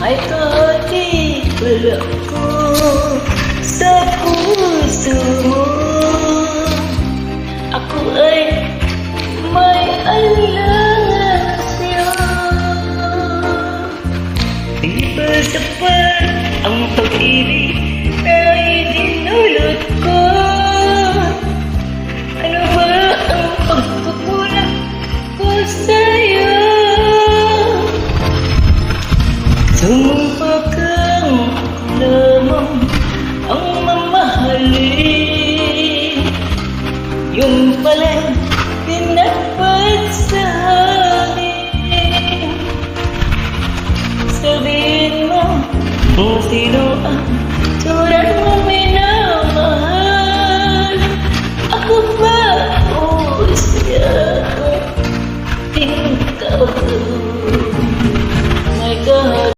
Ay katipala ko sa puso mo. Ako ay may alangan sa'yo. Di ba sapat ang pag-ibig na idinulot ko? Ano ba ang pagkukulang ko sa'yo? Sumpa kang ako lamang ang mamahalin. Yun pala dapat sa akin. Sabihin mo kung sino ang tulad mo.